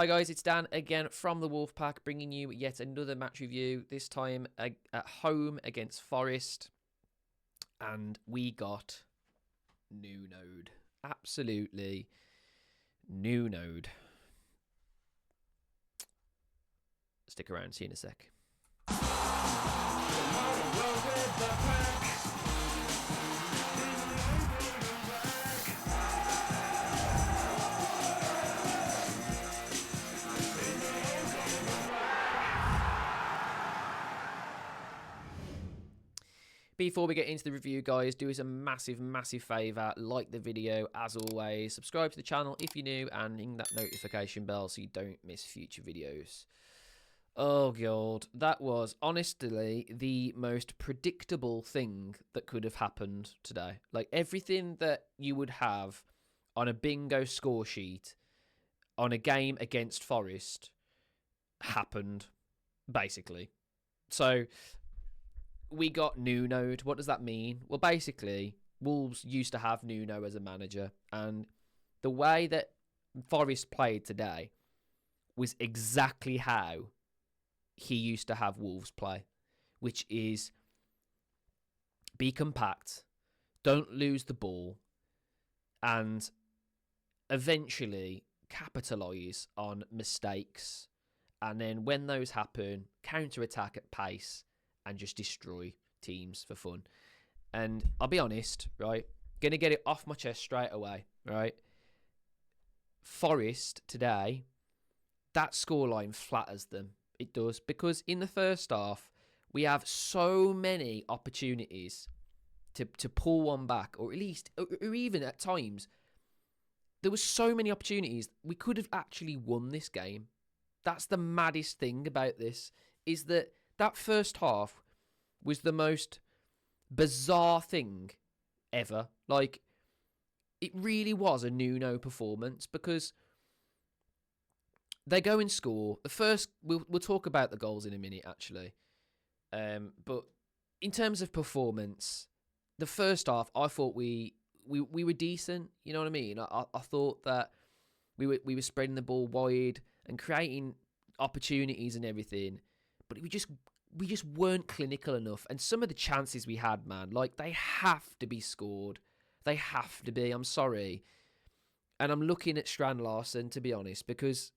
Hi guys, it's Dan again from the Wolfpack, bringing you yet another match review, this time at home against Forest. And we got Nuno'D. Absolutely Nuno'D. Stick around, see you in a sec. Before we get into the review, guys, do us a massive favour. Like the video, as always. Subscribe to the channel if you're new, and ring that notification bell so you don't miss future videos. Oh, God. That was, honestly, the most predictable thing that could have happened today. Like, everything that you would have on a bingo score sheet on a game against Forest happened, basically. So we got Nuno'D. What does that mean? Well, basically, Wolves used to have Nuno as a manager, and the way that Forest played today was exactly how he used to have Wolves play, which is be compact, don't lose the ball, and eventually capitalise on mistakes. And then when those happen, counter-attack at pace and just destroy teams for fun. And I'll be honest, right? Going to get it off my chest straight away, right? Forest today, that scoreline flatters them. It does. Because in the first half, we have so many opportunities to pull one back, or at least, or even at times, there were so many opportunities. We could have actually won this game. That's the maddest thing about this, is that first half was the most bizarre thing ever. Like, it really was a Nuno performance, because they go and score. The first, we'll talk about the goals in a minute, actually. But in terms of performance, the first half, I thought we were decent. You know what I mean? I thought that we were spreading the ball wide and creating opportunities and everything, but we just weren't clinical enough. And some of the chances we had, man, like, they have to be scored. They have to be. I'm sorry. And I'm looking at Strand Larsen, to be honest, because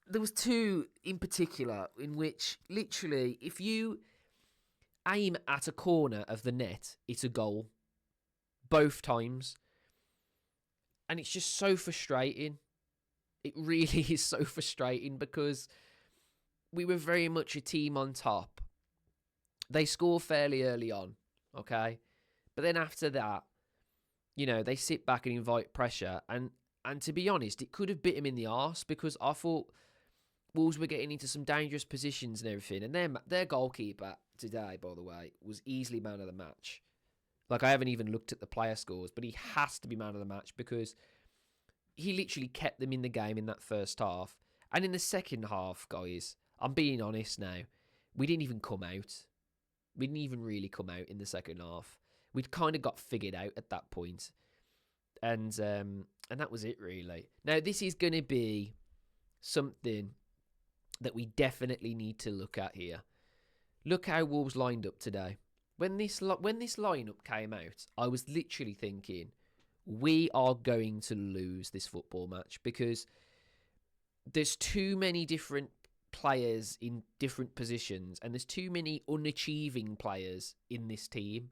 there was two in particular in which, literally, if you aim at a corner of the net, it's a goal. Both times. And it's just so frustrating. It really is so frustrating, because we were very much a team on top. They score fairly early on, okay? But then after that, you know, they sit back and invite pressure. And to be honest, it could have bit him in the arse, because I thought Wolves were getting into some dangerous positions and everything. And their goalkeeper today, by the way, was easily man of the match. Like, I haven't even looked at the player scores, but he has to be man of the match, because he literally kept them in the game in that first half. And in the second half, guys, I'm being honest now, we didn't even come out. We didn't even really come out in the second half. We'd kind of got figured out at that point. And that was it, really. Now, this is going to be something that we definitely need to look at here. Look how Wolves lined up today. When this lineup came out, I was literally thinking, we are going to lose this football match, because there's too many different players in different positions, and there's too many unachieving players in this team,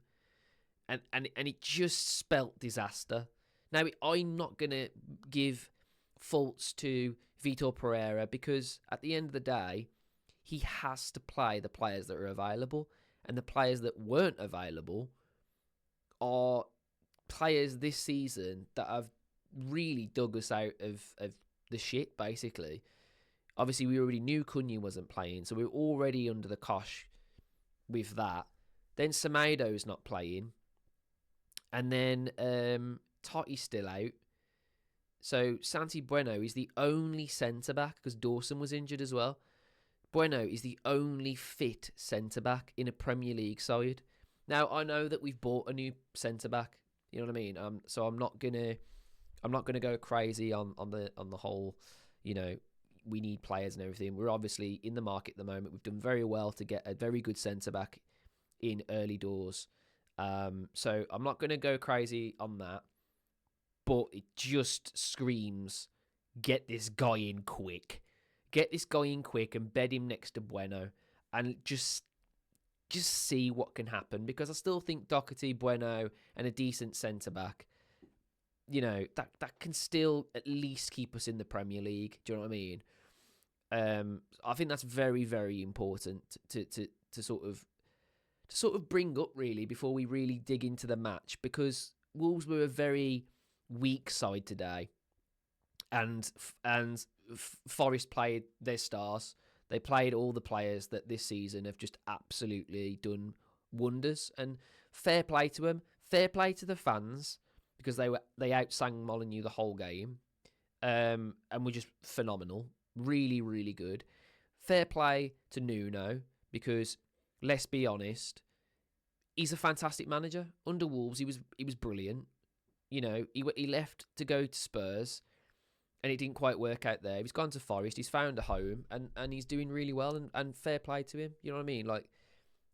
and it just spelt disaster. Now, I'm not going to give faults to Vitor Pereira, because at the end of the day, he has to play the players that are available, and the players that weren't available are players this season that have really dug us out of the shit, basically. Obviously, we already knew Cunha wasn't playing, so we were already under the cosh with that. Then Semedo's not playing. And then Totti's still out. So Santi Bueno is the only centre-back, because Dawson was injured as well. Bueno is the only fit centre-back in a Premier League side. Now, I know that we've bought a new centre-back, you know what I mean? So I'm not gonna go crazy on the whole, you know, we need players and everything. We're obviously in the market at the moment. We've done very well to get a very good centre-back in early doors. So I'm not going to go crazy on that. But it just screams, get this guy in quick. Get this guy in quick and bed him next to Bueno. And just see what can happen. Because I still think Doherty, Bueno, and a decent centre-back, you know, that can still at least keep us in the Premier League. Do you know what I mean? I think that's very, very important to sort of bring up, really, before we really dig into the match. Because Wolves were a very weak side today. And Forest played their stars. They played all the players that this season have just absolutely done wonders. And fair play to them. Fair play to the fans, because they outsang Molineux the whole game, and were just phenomenal. Really, really good. Fair play to Nuno, because let's be honest, he's a fantastic manager. Under Wolves, he was brilliant. You know, he left to go to Spurs, and it didn't quite work out there. He's gone to Forest. He's found a home, and he's doing really well. And fair play to him. You know what I mean? Like,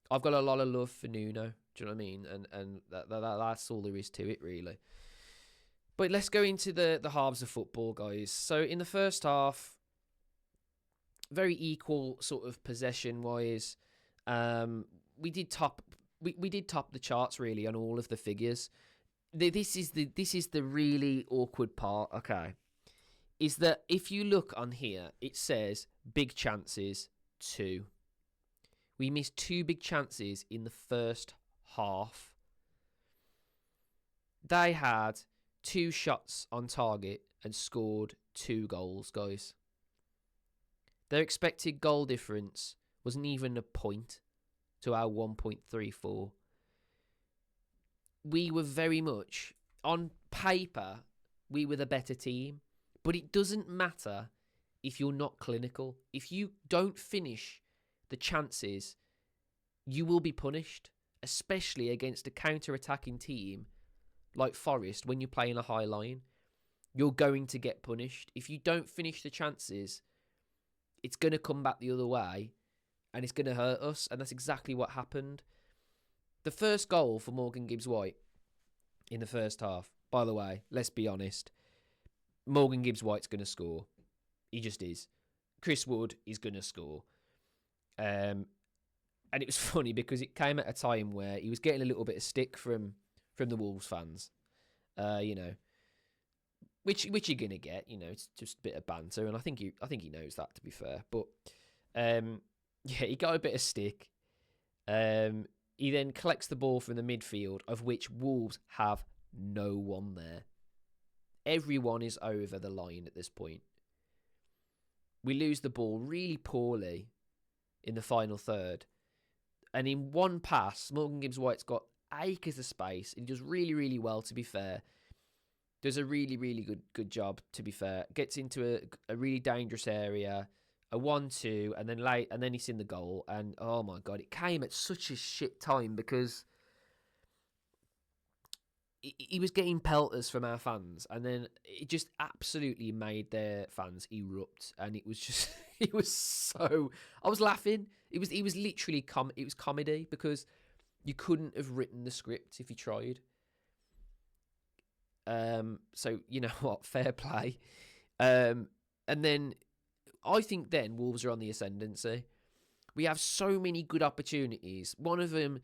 I've got a lot of love for Nuno. Do you know what I mean? And that's all there is to it, really. But let's go into the halves of football, guys. So in the first half, very equal sort of possession-wise. We did top the charts, really, on all of the figures. This is the really awkward part. Okay. Is that if you look on here, it says big chances 2. We missed 2 big chances in the first half. They had 2 shots on target and scored 2 goals, guys. Their expected goal difference wasn't even a point to our 1.34. We were very much, on paper, we were the better team. But it doesn't matter if you're not clinical. If you don't finish the chances, you will be punished, especially against a counter-attacking team like Forest when you're playing a high line. You're going to get punished. If you don't finish the chances, it's going to come back the other way, and it's going to hurt us, and that's exactly what happened. The first goal for Morgan Gibbs-White in the first half, by the way, let's be honest, Morgan Gibbs-White's going to score. He just is. Chris Wood is going to score. And it was funny because it came at a time where he was getting a little bit of stick from the Wolves fans. You know, which you're going to get. You know, it's just a bit of banter, and I think he knows that, to be fair. But yeah, he got a bit of stick. He then collects the ball from the midfield, of which Wolves have no one there. Everyone is over the line at this point. We lose the ball really poorly in the final third. And in one pass, Morgan Gibbs-White's got acres of space. He does really, really well, to be fair. Does a really, really good job, to be fair. Gets into a really dangerous area. A 1-2, and then he's in the goal. And, oh my God, it came at such a shit time because he was getting pelters from our fans, and then it just absolutely made their fans erupt, and it was just, it was so, I was laughing. It was literally, it was comedy, because you couldn't have written the script if you tried. So, you know what, fair play. And then, I think then Wolves are on the ascendancy. We have so many good opportunities. One of them,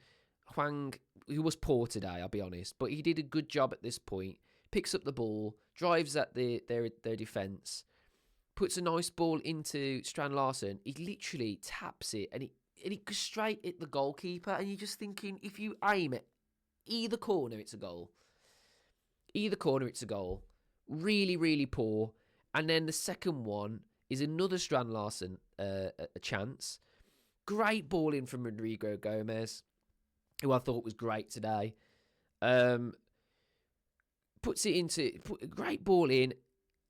Hwang, who was poor today, I'll be honest, but he did a good job at this point. Picks up the ball, drives at their defence, puts a nice ball into Strand Larsen. He literally taps it, and it goes straight at the goalkeeper. And you're just thinking, if you aim at either corner, it's a goal. Either corner, it's a goal. Really, really poor. And then the second one is another Strand Larsen a chance. Great ball in from Rodrigo Gomez, who I thought was great today. Puts it into a great ball in.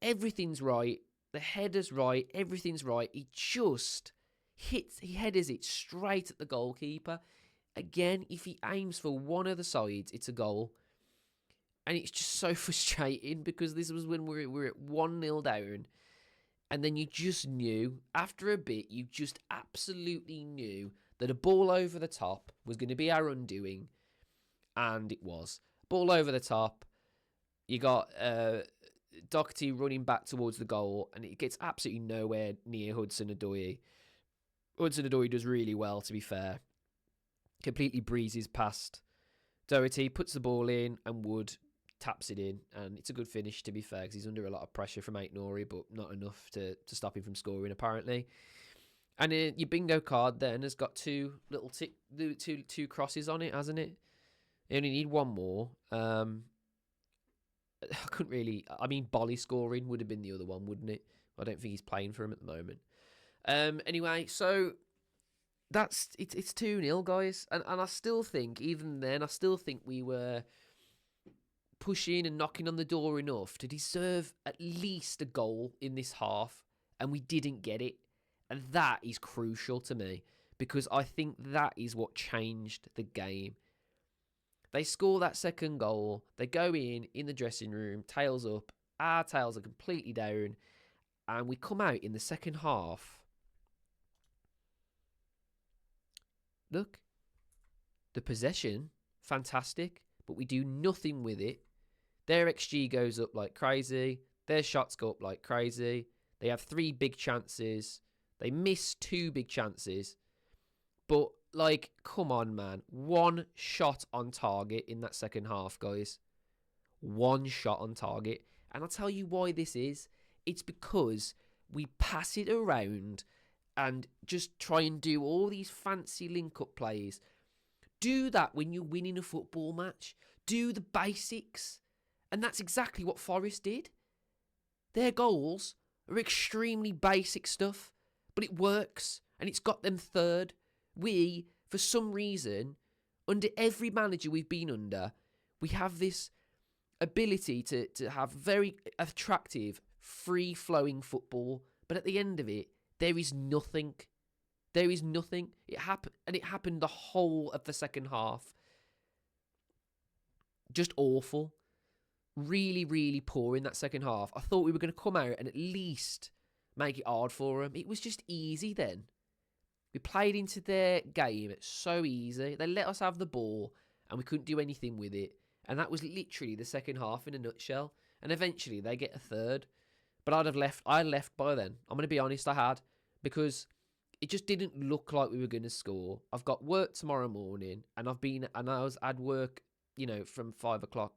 Everything's right. The header's right. Everything's right. He just he headers it straight at the goalkeeper. Again, if he aims for one of the sides, it's a goal. And it's just so frustrating because this was when we were at 1-0 down. And then you just knew, after a bit, you just absolutely knew that a ball over the top was going to be our undoing. And it was. Ball over the top. You got Doherty running back towards the goal, and it gets absolutely nowhere near Hudson-Odoi. Hudson-Odoi does really well, to be fair. Completely breezes past Doherty, puts the ball in, and Wood taps it in, and it's a good finish, to be fair, because he's under a lot of pressure from Aït-Nouri, but not enough to stop him from scoring, apparently. And your bingo card then has got two crosses on it, hasn't it? You only need one more. I couldn't really... I mean, Bolly scoring would have been the other one, wouldn't it? I don't think he's playing for him at the moment. Anyway, so it's 2-0, guys. And I still think, even then, we were pushing and knocking on the door enough to deserve at least a goal in this half, and we didn't get it. And that is crucial to me, because I think that is what changed the game. They score that second goal, they go in the dressing room, tails up, our tails are completely down, and we come out in the second half. Look, the possession, fantastic, but we do nothing with it. Their XG goes up like crazy. Their shots go up like crazy. They have 3 big chances. They miss 2 big chances. But, like, come on, man. 1 shot on target in that second half, guys. 1 shot on target. And I'll tell you why this is. It's because we pass it around and just try and do all these fancy link-up plays. Do that when you're winning a football match. Do the basics. And that's exactly what Forest did. Their goals are extremely basic stuff, but it works, and it's got them third. We, for some reason, under every manager we've been under, we have this ability to have very attractive, free-flowing football, but at the end of it, there is nothing. There is nothing. It happened the whole of the second half. Just awful. Really, really poor in that second half. I thought we were going to come out and at least make it hard for them. It was just easy then. We played into their game. It's so easy. They let us have the ball and we couldn't do anything with it. And that was literally the second half in a nutshell. And eventually they get a third. But I left by then. I'm going to be honest, I had. Because it just didn't look like we were going to score. I've got work tomorrow morning. And I'd work, from 5 o'clock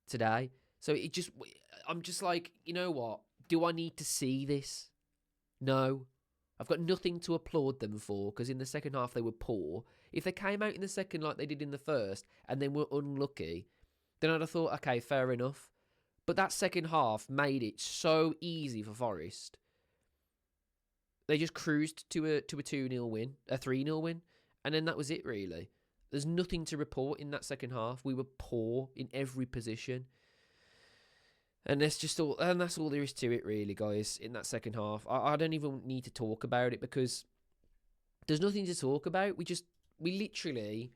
today. So I'm just like, you know what? Do I need to see this? No. I've got nothing to applaud them for, because in the second half they were poor. If they came out in the second like they did in the first and then were unlucky, then I'd have thought, okay, fair enough. But that second half made it so easy for Forest. They just cruised to a 2-0 win, a 3-0 win, and then that was it really. There's nothing to report in that second half. We were poor in every position. And that's all there is to it really, guys, in that second half. I don't even need to talk about it because there's nothing to talk about. We literally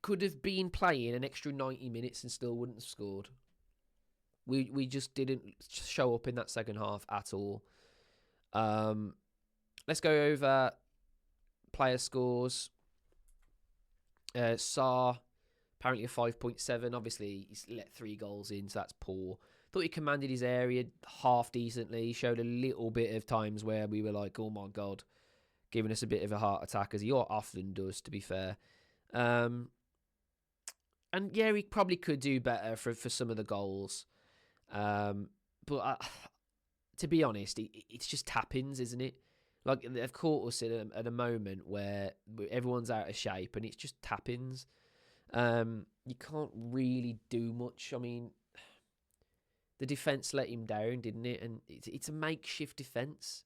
could have been playing an extra 90 minutes and still wouldn't have scored. We just didn't show up in that second half at all. Let's go over player scores. Sarr, apparently a 5.7. Obviously, he's let 3 goals in, so that's poor. Thought he commanded his area half decently. He showed a little bit of times where we were like, oh my God, giving us a bit of a heart attack, as he often does, to be fair. And yeah, he probably could do better for some of the goals. But to be honest, it's just tap-ins, isn't it? Like, they've caught us at a moment where everyone's out of shape and it's just tap-ins. You can't really do much. I mean, the defence let him down, didn't it? And it's a makeshift defence.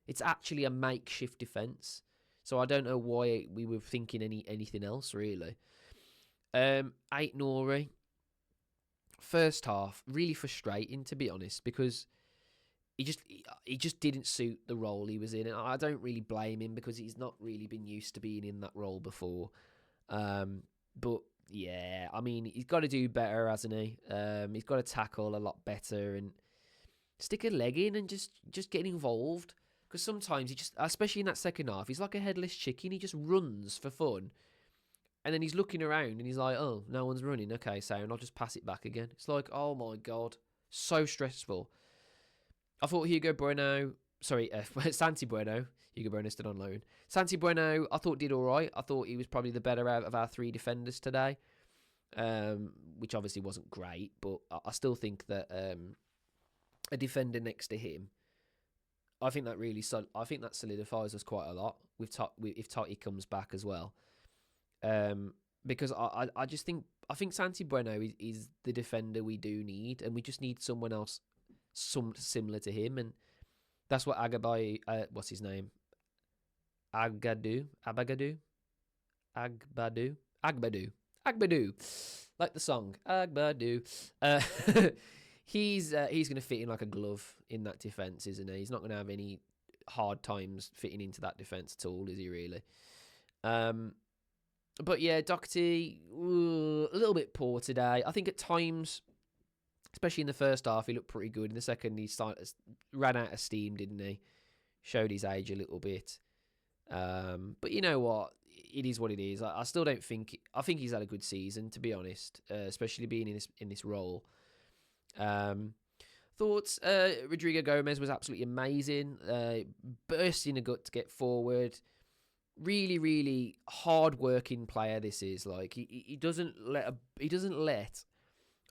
It's actually a makeshift defence. So I don't know why we were thinking anything else, really. Aït-Nouri, first half, really frustrating, to be honest, because he just didn't suit the role he was in. And I don't really blame him because he's not really been used to being in that role before. But yeah, I mean, he's got to do better, hasn't he? He's got to tackle a lot better. And stick a leg in and just get involved. Because sometimes he just, especially in that second half, he's like a headless chicken. He just runs for fun. And then he's looking around and he's like, oh, no one's running. Okay, sound. I'll just pass it back again. It's like, oh my God. So stressful. I thought Santi Bueno. Hugo Bueno stood on loan. Santi Bueno, I thought did all right. I thought he was probably the better out of our three defenders today, which obviously wasn't great, but I still think that a defender next to him, I think that solidifies us quite a lot if Totti comes back as well. Because I think Santi Bueno is the defender we do need, and we just need someone else similar to him, and that's what what's his name? Agbadu, like the song Agbadu. He's going to fit in like a glove in that defense, isn't he? He's not going to have any hard times fitting into that defense at all, is he really? But yeah, Doherty, a little bit poor today. I think at times, especially in the first half, he looked pretty good. In the second, he ran out of steam, didn't he? Showed his age a little bit. But you know what? It is what it is. I still don't think... I think he's had a good season, to be honest, especially being in this role. Thoughts? Rodrigo Gomez was absolutely amazing. Bursting a gut to get forward. Really, really hard-working player this is. Like he doesn't let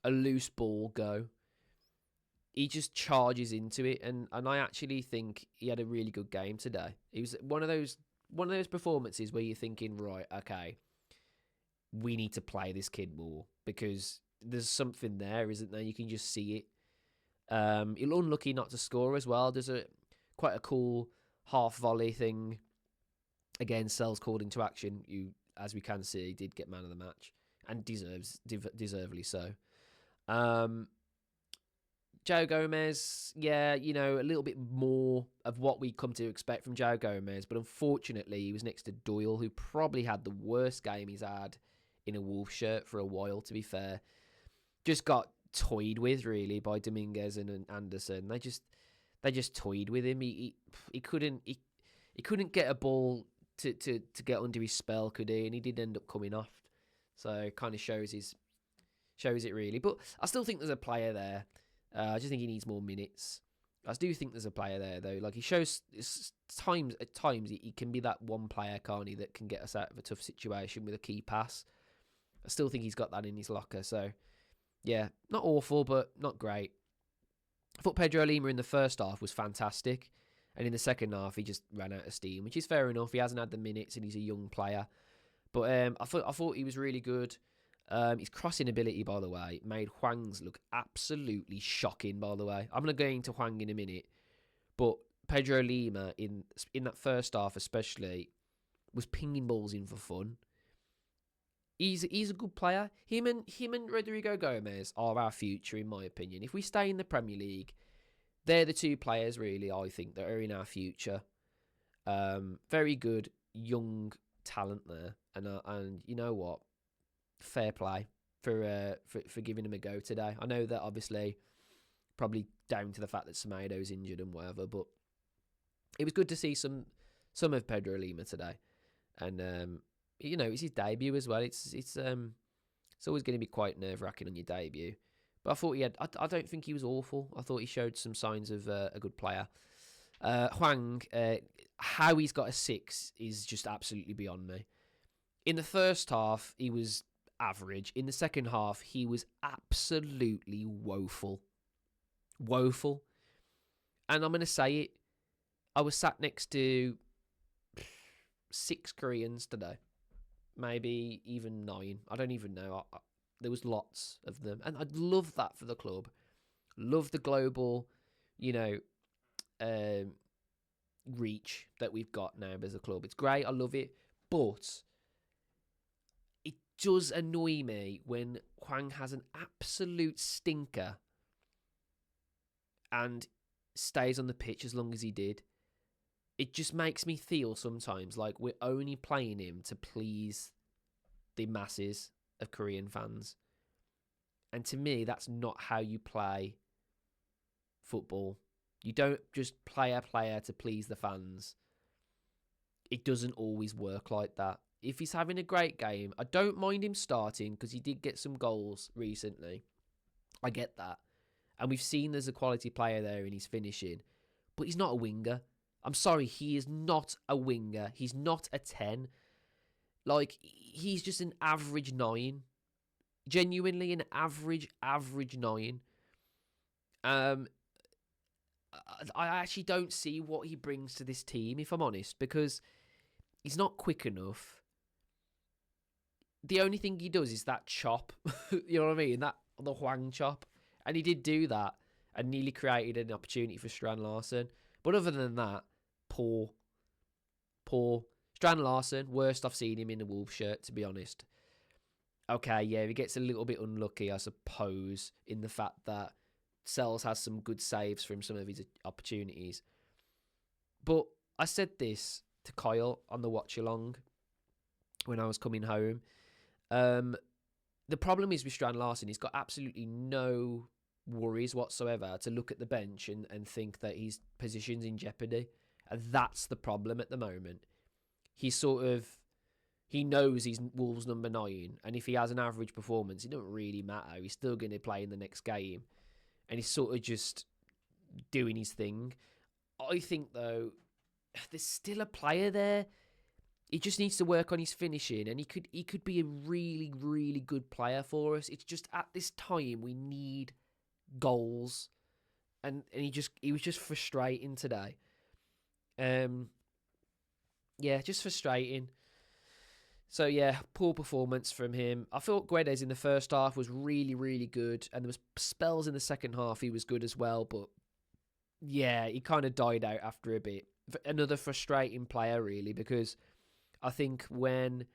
a loose ball go. He just charges into it, and I actually think he had a really good game today. It was one of those performances where you're thinking, right, okay, we need to play this kid more because there's something there, isn't there? You can just see it. You're unlucky not to score as well. There's quite a cool half volley thing. Again, Sells called into action. You, as we can see, did get man of the match and deservedly so. Joe Gomez, yeah, a little bit more of what we come to expect from Joe Gomez, but unfortunately he was next to Doyle, who probably had the worst game he's had in a Wolf shirt for a while, to be fair. Just got toyed with, really, by Dominguez and Anderson. They just toyed with him. He couldn't get a ball to get under his spell, could he? And he did end up coming off. So it kind of shows it, really. But I still think there's a player there. I just think he needs more minutes. I do think there's a player there, though. Like, he shows at times he can be that one player, can't he, that can get us out of a tough situation with a key pass. I still think he's got that in his locker. So, yeah, not awful, but not great. I thought Pedro Lima in the first half was fantastic. And in the second half, he just ran out of steam, which is fair enough. He hasn't had the minutes and he's a young player. But I thought he was really good. His crossing ability, by the way, made Hwang's look absolutely shocking, by the way. I'm going to go into Hwang in a minute. But Pedro Lima, in that first half especially, was pinging balls in for fun. He's a good player. Him and Rodrigo Gomez are our future, in my opinion. If we stay in the Premier League, they're the two players, really, I think, that are in our future. Very good young talent there. And you know what? Fair play for giving him a go today. I know that obviously probably down to the fact that Semedo's injured and whatever, but it was good to see some of Pedro Lima today. And it's his debut as well. It's always going to be quite nerve-wracking on your debut. But I thought I don't think he was awful. I thought he showed some signs of a good player. Hwang, how he's got a 6 is just absolutely beyond me. In the first half, he was average. In the second half, he was absolutely woeful. Woeful. And I'm going to say it. I was sat next to 6 Koreans today. Maybe even 9. I don't even know. There was lots of them. And I'd love that for the club. Love the global, reach that we've got now as a club. It's great. I love it. But it does annoy me when Hwang has an absolute stinker and stays on the pitch as long as he did. It just makes me feel sometimes like we're only playing him to please the masses of Korean fans. And to me, that's not how you play football. You don't just play a player to please the fans. It doesn't always work like that. If he's having a great game, I don't mind him starting because he did get some goals recently. I get that. And we've seen there's a quality player there in his finishing. But he's not a winger. I'm sorry, he is not a winger. He's not a 10. Like, he's just an average 9. Genuinely an average 9. I actually don't see what he brings to this team, if I'm honest, because he's not quick enough. The only thing he does is that chop. You know what I mean? The Huang chop. And he did do that and nearly created an opportunity for Strand Larsen. But other than that, poor. Strand Larsen, worst I've seen him in a Wolves shirt, to be honest. Okay, yeah, he gets a little bit unlucky, I suppose, in the fact that Sells has some good saves from some of his opportunities. But I said this to Kyle on the watch-along when I was coming home. The problem is with Strand Larsen, he's got absolutely no worries whatsoever to look at the bench and think that his position's in jeopardy. And that's the problem at the moment. He knows he's Wolves number 9, and if he has an average performance, it doesn't really matter. He's still going to play in the next game. And he's sort of just doing his thing. I think, though, there's still a player there. He just needs to work on his finishing, and he could be a really, really good player for us. It's just at this time we need goals, and he was just frustrating today. Yeah, just frustrating. So yeah, poor performance from him. I thought Guedes in the first half was really, really good, and there was spells in the second half he was good as well. But yeah, he kind of died out after a bit. Another frustrating player, really, because I think when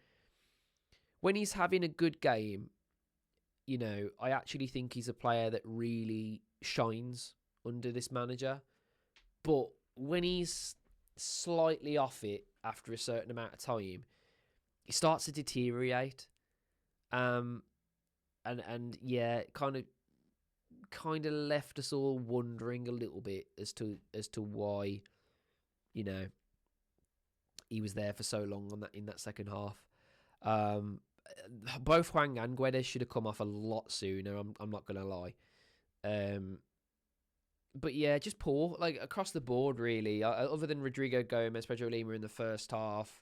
he's having a good game, you know, I actually think he's a player that really shines under this manager. But when he's slightly off it after a certain amount of time, he starts to deteriorate. And yeah, kind of left us all wondering a little bit as to why, you know, he was there for so long in that second half. Both Huang and Guedes should have come off a lot sooner. I'm not gonna lie. But yeah, just poor, like across the board, really. Other than Rodrigo Gomez, Pedro Lima in the first half.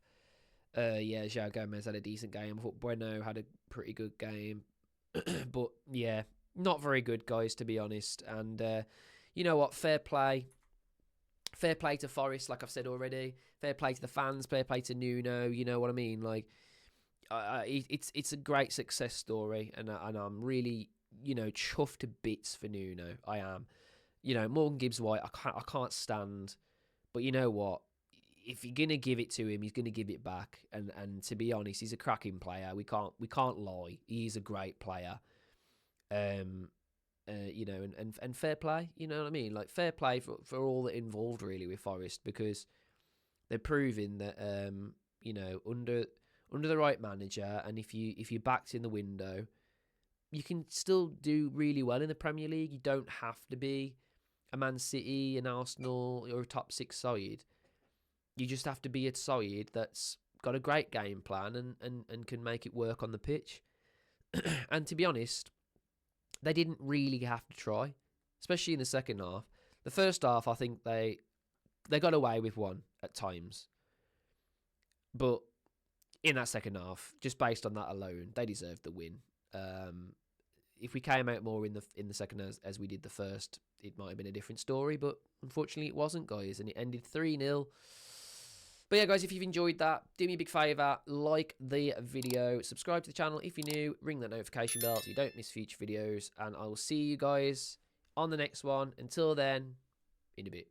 Yeah, João Gomez had a decent game. I thought Bueno had a pretty good game. But yeah, not very good, guys, to be honest. And you know what? Fair play. Fair play to Forest, like I've said already. Fair play to the fans. Fair play to Nuno. You know what I mean? Like, it's a great success story, and I'm really, you know, chuffed to bits for Nuno. I am. You know, Morgan Gibbs-White, I can't stand. But you know what? If you're gonna give it to him, he's gonna give it back. And to be honest, he's a cracking player. We can't lie. He's a great player. You know, and fair play. You know what I mean? Like, fair play for all that involved, really, with Forest, because they're proving that you know, under the right manager, and if you're backed in the window, you can still do really well in the Premier League. You don't have to be a Man City, an Arsenal, or a top 6 side. You just have to be a side that's got a great game plan and can make it work on the pitch. And to be honest, they didn't really have to try, especially in the second half. The first half, I think they got away with one at times. But in that second half, just based on that alone, they deserved the win. If we came out more in the second as we did the first, it might have been a different story, but unfortunately it wasn't, guys, and it ended 3-0. But yeah, guys, if you've enjoyed that, do me a big favour, like the video, subscribe to the channel if you're new, ring that notification bell so you don't miss future videos, and I will see you guys on the next one. Until then, in a bit.